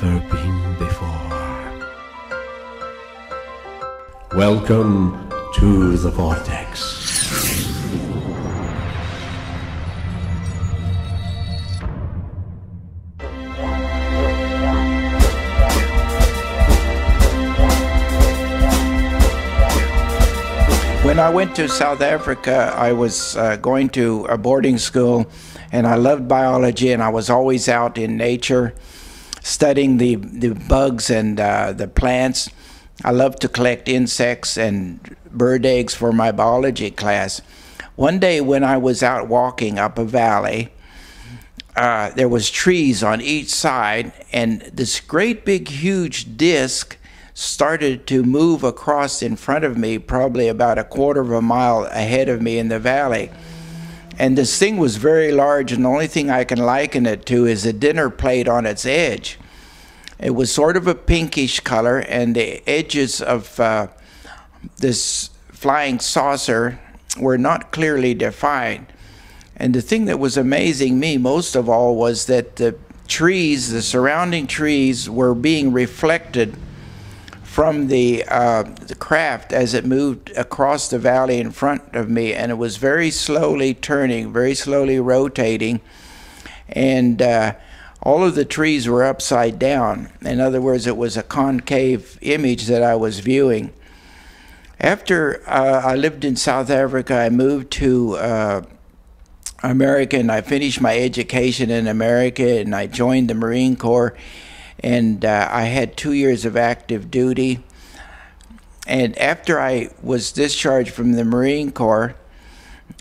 never been before. Welcome to the Vortex. When I went to South Africa, I was going to a boarding school, and I loved biology, and I was always out in nature studying the bugs and the plants. I loved to collect insects and bird eggs for my biology class. One day when I was out walking up a valley, there was trees on each side, and this great big huge disc started to move across in front of me, probably about a quarter of a mile ahead of me in the valley. And this thing was very large, and the only thing I can liken it to is a dinner plate on its edge. It was sort of a pinkish color, and the edges of this flying saucer were not clearly defined. And the thing that was amazing me most of all was that the trees, the surrounding trees, were being reflected from the craft as it moved across the valley in front of me, and it was very slowly turning, very slowly rotating, and all of the trees were upside down. In other words, it was a concave image that I was viewing. After I lived in South Africa, I moved to America, and I finished my education in America, and I joined the Marine Corps. And I had 2 years of active duty. And after I was discharged from the Marine Corps,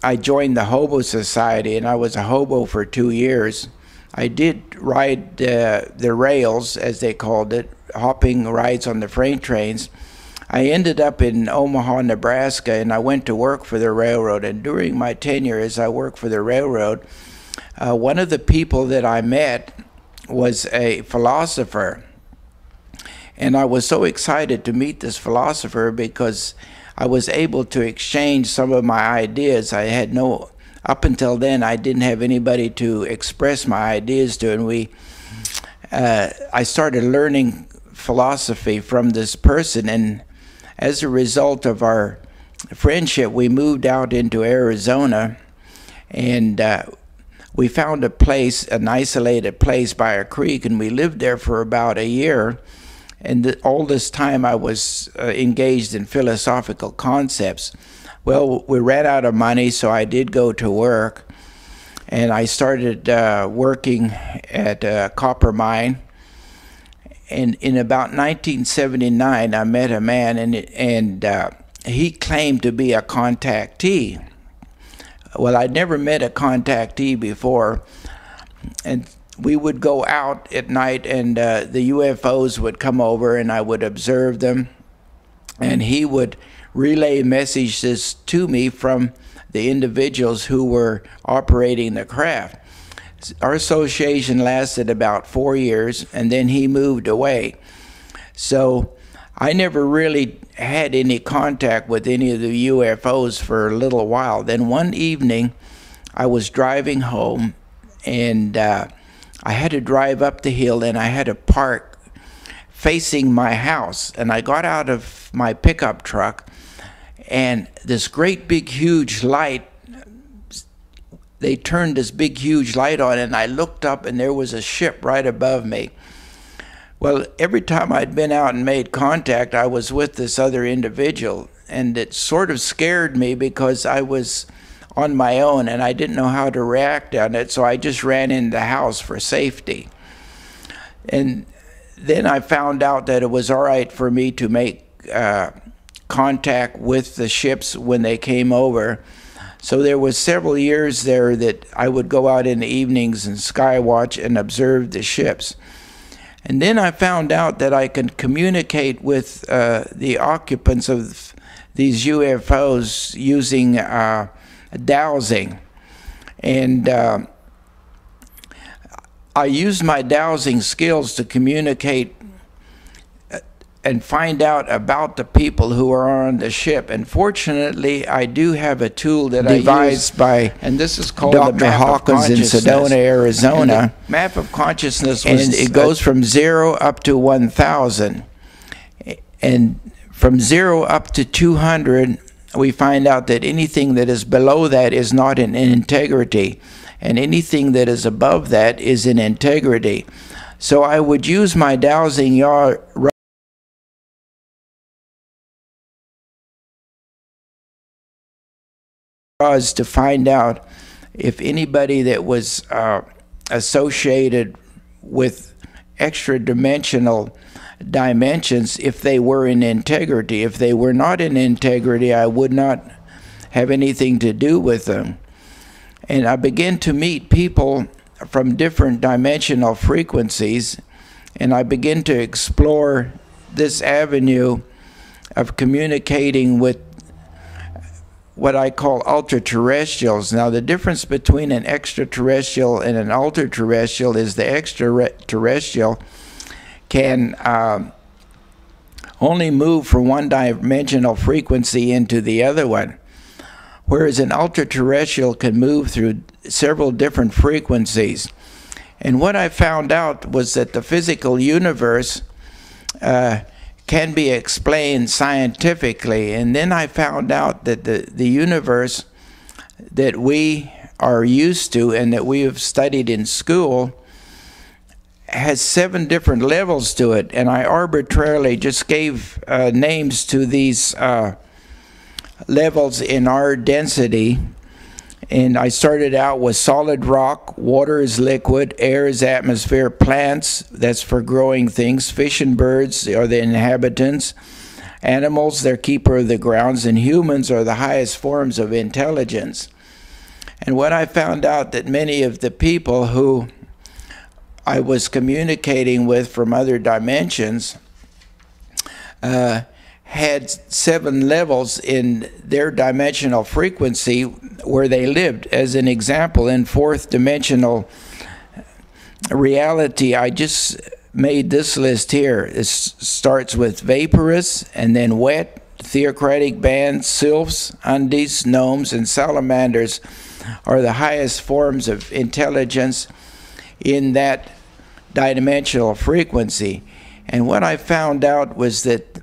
I joined the Hobo Society, and I was a hobo for 2 years. I did ride the rails, as they called it, hopping rides on the freight trains. I ended up in Omaha, Nebraska, and I went to work for the railroad. And during my tenure as I worked for the railroad, one of the people that I met was a philosopher, and I was so excited to meet this philosopher because I was able to exchange some of my ideas. I had no, up until then, I didn't have anybody to express my ideas to, and I started learning philosophy from this person, and as a result of our friendship, we moved out into Arizona, and we found a place, an isolated place by a creek, and we lived there for about a year. And all this time I was engaged in philosophical concepts. Well, we ran out of money, so I did go to work. And I started working at a copper mine. And in about 1979, I met a man, and he claimed to be a contactee. Well, I'd never met a contactee before, and we would go out at night, and the UFOs would come over, and I would observe them, and he would relay messages to me from the individuals who were operating the craft. Our association lasted about 4 years, and then he moved away. So I never really had any contact with any of the UFOs for a little while. Then one evening, I was driving home, and I had to drive up the hill, and I had to park facing my house. And I got out of my pickup truck, and this great big huge light, they turned this big huge light on, and I looked up, and there was a ship right above me. Well, every time I'd been out and made contact, I was with this other individual, and it sort of scared me because I was on my own and I didn't know how to react on it, so I just ran in the house for safety. And then I found out that it was all right for me to make contact with the ships when they came over. So there was several years there that I would go out in the evenings and sky watch and observe the ships. And then I found out that I could communicate with the occupants of these UFOs using dowsing. And I used my dowsing skills to communicate and find out about the people who are on the ship. And fortunately, I do have a tool that I devised by, and this is called Dr. the map Hawkins in in Sedona, Sedona, Arizona. And the map of consciousness was, it goes from 0 up to 1,000, and from 0 up to 200, we find out that anything that is below that is not in integrity, and anything that is above that is in integrity. So I would use my dowsing rods to find out if anybody that was associated with extra dimensional dimensions, if they were in integrity. If they were not in integrity, I would not have anything to do with them. And I began to meet people from different dimensional frequencies, and I begin to explore this avenue of communicating with what I call ultraterrestrials. Now, the difference between an extraterrestrial and an ultraterrestrial is the extraterrestrial can only move from one dimensional frequency into the other one, whereas an ultraterrestrial can move through several different frequencies. And what I found out was that the physical universe can be explained scientifically. And then I found out that the universe that we are used to and that we have studied in school has 7 different levels to it. And I arbitrarily just gave names to these levels in our density. And I started out with solid rock, water is liquid, air is atmosphere, plants, that's for growing things, fish and birds are the inhabitants, animals, they're keeper of the grounds, and humans are the highest forms of intelligence. And what I found out that many of the people who I was communicating with from other dimensions had 7 levels in their dimensional frequency where they lived. As an example, in 4th dimensional reality, I just made this list here. It starts with vaporous, and then wet, theocratic bands, sylphs, undies, gnomes, and salamanders are the highest forms of intelligence in that dimensional frequency. And what I found out was that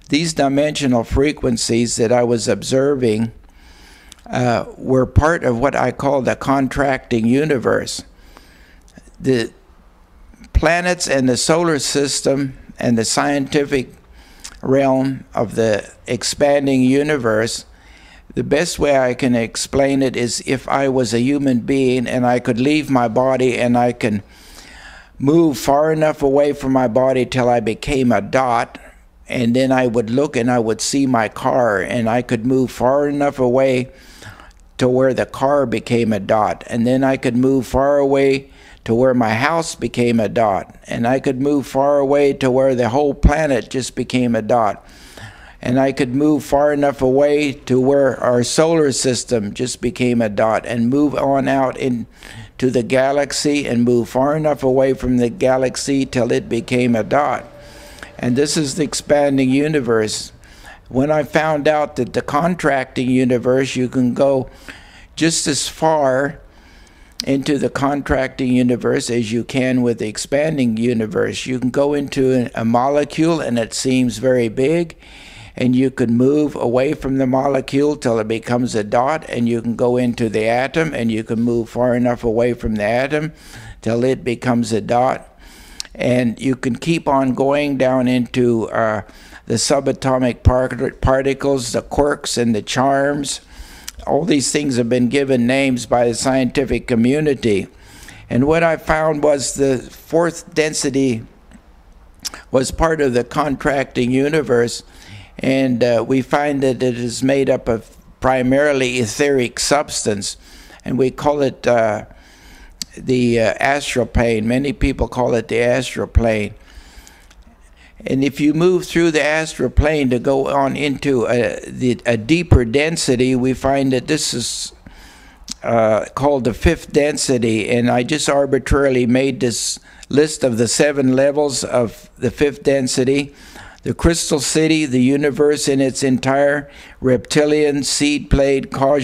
these dimensional frequencies that I was observing were part of what I call the contracting universe. The planets and the solar system and the scientific realm of the expanding universe, the best way I can explain it is if I was a human being and I could leave my body and I can move far enough away from my body till I became a dot, and then I would look and I would see my car, and I could move far enough away to where the car became a dot, and then I could move far away to where my house became a dot, and I could move far away to where the whole planet just became a dot, and I could move far enough away to where our solar system just became a dot, and move on out into the galaxy and move far enough away from the galaxy till it became a dot. And this is the expanding universe. When I found out that the contracting universe, you can go just as far into the contracting universe as you can with the expanding universe. You can go into a molecule and it seems very big, and you can move away from the molecule till it becomes a dot, and you can go into the atom and you can move far enough away from the atom till it becomes a dot. And you can keep on going down into the subatomic particles, the quarks and the charms. All these things have been given names by the scientific community. And what I found was the 4th density was part of the contracting universe. And we find that it is made up of primarily etheric substance. And we call it the astral plane. Many people call it the astral plane. And if you move through the astral plane to go on into a deeper density, we find that this is called the 5th density. And I just arbitrarily made this list of the 7 levels of the 5th density. the crystal city, the universe in its entire reptilian seed plate, causal